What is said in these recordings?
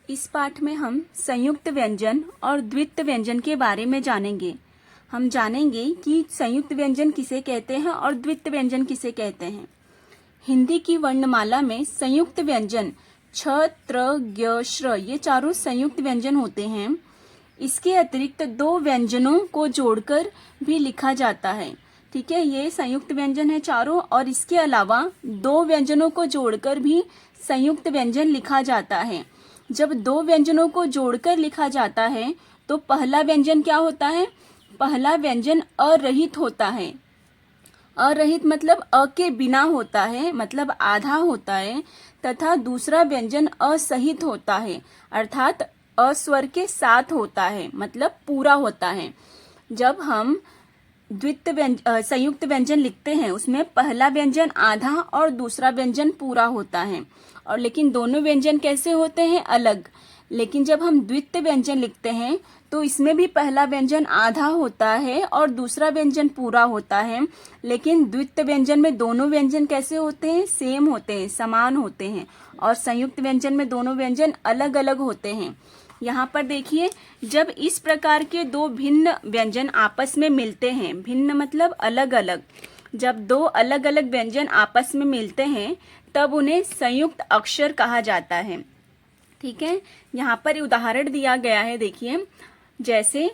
इस पाठ में हम संयुक्त व्यंजन और द्वित्व व्यंजन के बारे में जानेंगे। हम जानेंगे कि संयुक्त व्यंजन किसे कहते हैं और द्वित्व व्यंजन किसे कहते हैं। हिंदी की वर्णमाला में संयुक्त व्यंजन छ, त्र, ज्ञ, श्र ये चारों संयुक्त व्यंजन होते हैं। इसके अतिरिक्त दो व्यंजनों को जोड़कर भी लिखा जाता है। ठीक है, ये संयुक्त व्यंजन है चारों, और इसके अलावा दो व्यंजनों को जोड़कर भी संयुक्त व्यंजन लिखा जाता है। जब दो व्यंजनों को जोड़कर लिखा जाता है तो पहला व्यंजन क्या होता है? पहला व्यंजन अरहित होता है। अरहित मतलब अ के बिना होता है, मतलब आधा होता है, तथा दूसरा व्यंजन असहित होता है, अर्थात अस्वर के साथ होता है, मतलब पूरा होता है। जब हम संयुक्त व्यंजन लिखते हैं उसमें पहला व्यंजन आधा और दूसरा व्यंजन पूरा होता है, और लेकिन दोनों व्यंजन कैसे होते हैं? अलग। लेकिन जब हम द्वित्व व्यंजन लिखते हैं तो इसमें भी पहला व्यंजन आधा होता है और दूसरा व्यंजन पूरा होता है, लेकिन द्वित्व व्यंजन में दोनों व्यंजन कैसे होते हैं? सेम होते हैं, समान होते हैं, और संयुक्त व्यंजन में दोनों व्यंजन अलग अलग होते हैं। यहाँ पर देखिए, जब इस प्रकार के दो भिन्न व्यंजन आपस में मिलते हैं, भिन्न मतलब अलग अलग, जब दो अलग अलग व्यंजन आपस में मिलते हैं तब उन्हें संयुक्त अक्षर कहा जाता है। ठीक है, यहाँ पर उदाहरण दिया गया है, देखिए, जैसे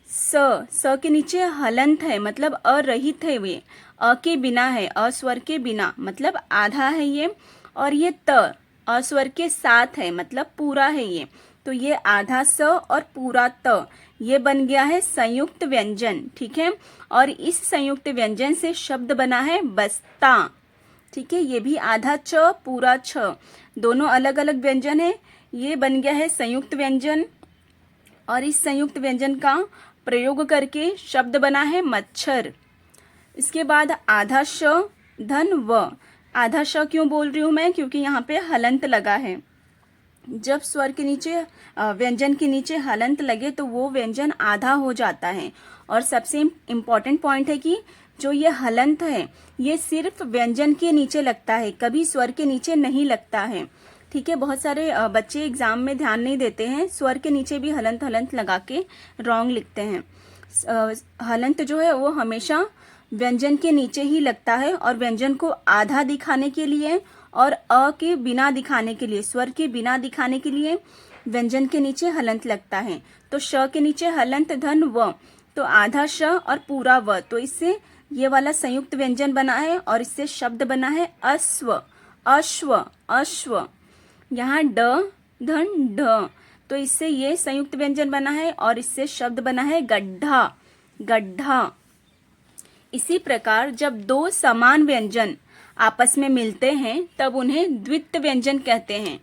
स के नीचे हलंत है, मतलब अरहित है, वे अ के बिना है, अस्वर के बिना, मतलब आधा है ये, और ये त अस्वर के साथ है, मतलब पूरा है ये, तो ये आधा स और पूरा त, ये बन गया है संयुक्त व्यंजन। ठीक है, और इस संयुक्त व्यंजन से शब्द बना है बस्ता। ठीक है, ये भी आधा छ पूरा छ, दोनों अलग अलग व्यंजन है, ये बन गया है संयुक्त व्यंजन। और इस संयुक्त व्यंजन का प्रयोग करके शब्द बना है मच्छर। इसके बाद आधा श धन व। आधा श क्यों बोल रही हूँ मैं? क्योंकि यहाँ पे हलंत लगा है। जब स्वर के नीचे व्यंजन के नीचे हलंत लगे तो वो व्यंजन आधा हो जाता है। और सबसे इम्पॉर्टेंट पॉइंट है कि जो ये हलंत है ये सिर्फ व्यंजन के नीचे लगता है, कभी स्वर के नीचे नहीं लगता है। ठीक है, बहुत सारे बच्चे एग्जाम में ध्यान नहीं देते हैं, स्वर के नीचे भी हलंत हलंत लगा के रॉन्ग लिखते हैं। हलंत जो है वो हमेशा व्यंजन के नीचे ही लगता है, और व्यंजन को आधा दिखाने के लिए और अ के बिना दिखाने के लिए, स्वर के बिना दिखाने के लिए व्यंजन के नीचे हलंत लगता है। तो श के नीचे हलंत धन व, तो आधा श और पूरा व, तो इससे ये वाला संयुक्त व्यंजन बना है, और इससे शब्द बना है अश्व, अश्व, अश्व। यहाँ ड धन ढ, तो इससे ये संयुक्त व्यंजन बना है, और इससे शब्द बना है गड्ढा, गड्ढा। इसी प्रकार जब दो समान व्यंजन आपस में मिलते हैं तब उन्हें द्वित्व व्यंजन कहते हैं।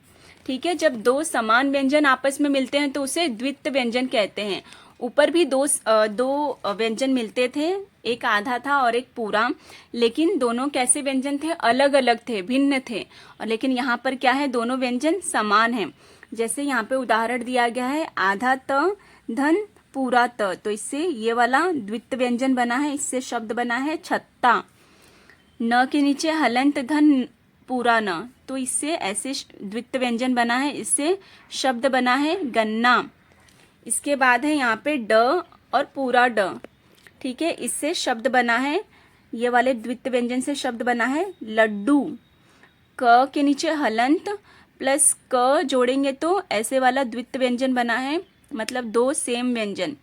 ठीक है, जब दो समान व्यंजन आपस में मिलते हैं तो उसे द्वित्व व्यंजन कहते हैं। ऊपर भी दो व्यंजन मिलते थे, एक आधा था और एक पूरा, लेकिन दोनों कैसे व्यंजन थे? अलग अलग थे, भिन्न थे। और लेकिन यहाँ पर क्या है? दोनों व्यंजन समान हैं। जैसे यहाँ पे उदाहरण दिया गया है, आधा त धन पूरा त, तो इससे ये वाला द्वित्व व्यंजन बना है, इससे शब्द बना है छत्ता। न के नीचे हलंत धन पूरा न, तो इससे ऐसे द्वित्व व्यंजन बना है, इससे शब्द बना है गन्ना। इसके बाद है यहाँ पे ड और पूरा ड। ठीक है, इससे शब्द बना है, ये वाले द्वित्व व्यंजन से शब्द बना है लड्डू। क के नीचे हलंत प्लस क जोड़ेंगे तो ऐसे वाला द्वित्व व्यंजन बना है, मतलब दो सेम व्यंजन,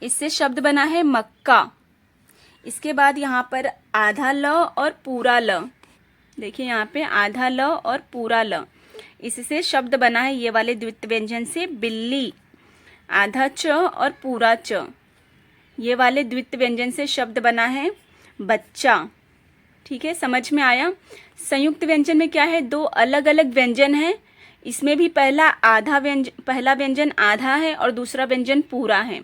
इससे शब्द बना है मक्का। इसके बाद यहाँ पर आधा ल और पूरा ल, देखिए यहाँ पे आधा ल और पूरा ल, इससे शब्द बना है ये वाले द्वित्व व्यंजन से बिल्ली। आधा च और पूरा च, ये वाले द्वित्व व्यंजन से शब्द बना है बच्चा। ठीक है, समझ में आया? संयुक्त व्यंजन में क्या है? दो अलग अलग व्यंजन हैं, इसमें भी पहला व्यंजन आधा है और दूसरा व्यंजन पूरा है,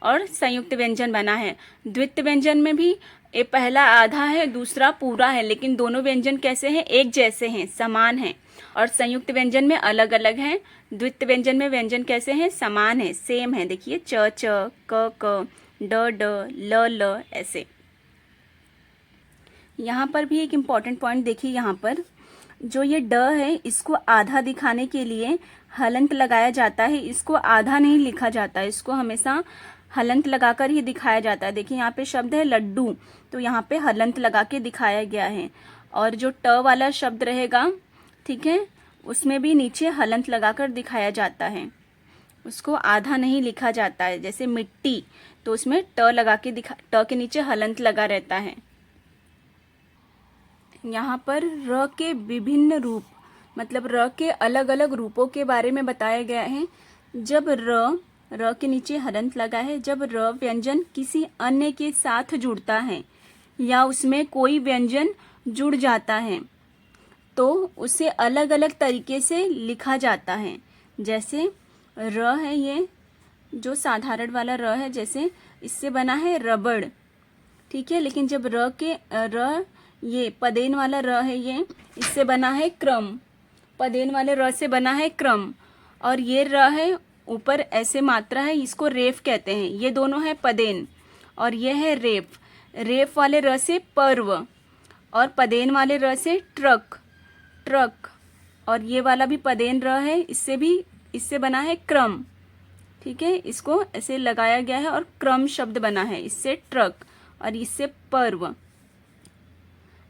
और संयुक्त व्यंजन बना है। द्वित्व व्यंजन में भी ये पहला आधा है, दूसरा पूरा है, लेकिन दोनों व्यंजन कैसे हैं? एक जैसे हैं, समान हैं। और संयुक्त व्यंजन में अलग अलग हैं। द्वित्व व्यंजन में व्यंजन कैसे हैं? समान है, सेम है। देखिए, च च, क क, ड ड, ल ल, ऐसे। यहाँ पर भी एक इम्पॉर्टेंट पॉइंट देखिए, यहाँ पर जो ये ड है इसको आधा दिखाने के लिए हलंत लगाया जाता है, इसको आधा नहीं लिखा जाता है, इसको हमेशा हलंत लगाकर ही दिखाया जाता है। देखिए यहाँ पे शब्द है लड्डू, तो यहाँ पे हलंत लगा के दिखाया गया है। और जो ट वाला शब्द रहेगा, ठीक है, उसमें भी नीचे हलंत लगाकर दिखाया जाता है, उसको आधा नहीं लिखा जाता है। जैसे मिट्टी, तो उसमें ट लगा के ट के नीचे हलंत लगा रहता है। यहाँ पर र के विभिन्न रूप, मतलब र के अलग अलग रूपों के बारे में बताया गया है। जब र के नीचे हलंत लगा है, जब र व्यंजन किसी अन्य के साथ जुड़ता है या उसमें कोई व्यंजन जुड़ जाता है तो उसे अलग अलग तरीके से लिखा जाता है। जैसे र है, ये जो साधारण वाला र है, जैसे इससे बना है रबड़, ठीक है। लेकिन जब ये पदेन वाला र है, ये इससे बना है क्रम, पदेन वाले र से बना है क्रम। और ये र है, ऊपर ऐसे मात्रा है, इसको रेफ कहते हैं। ये दोनों है पदेन और ये है रेफ। रेफ वाले र से पर्व और पदेन वाले र से ट्रक, ट्रक। और ये वाला भी पदेन र है, इससे बना है क्रम, ठीक है। इसको ऐसे लगाया गया है और क्रम शब्द बना है, इससे ट्रक और इससे पर्व।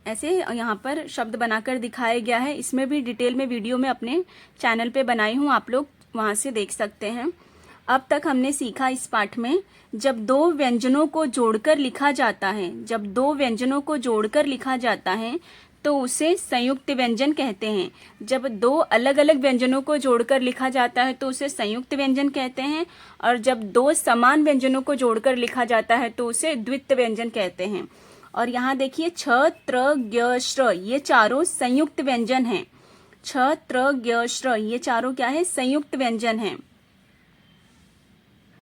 ऐसे यहाँ पर शब्द बनाकर दिखाया गया है। इसमें भी डिटेल में वीडियो में अपने चैनल पे बनाई हूँ, आप लोग वहाँ से देख सकते हैं। अब तक हमने सीखा इस पाठ में, जब दो व्यंजनों को जोड़कर लिखा जाता है, जब दो व्यंजनों को जोड़कर लिखा जाता है तो उसे संयुक्त व्यंजन कहते हैं। जब दो अलग अलग व्यंजनों को जोड़कर लिखा जाता है तो उसे संयुक्त व्यंजन कहते हैं। और जब दो समान व्यंजनों को जोड़कर लिखा जाता है तो उसे द्वित्व व्यंजन कहते हैं। और यहाँ देखिए छ, त्र, ज्ञ, श्र, ये चारों संयुक्त व्यंजन हैं। छ, त्र, ज्ञ, श्र, ये चारों क्या है? संयुक्त व्यंजन हैं।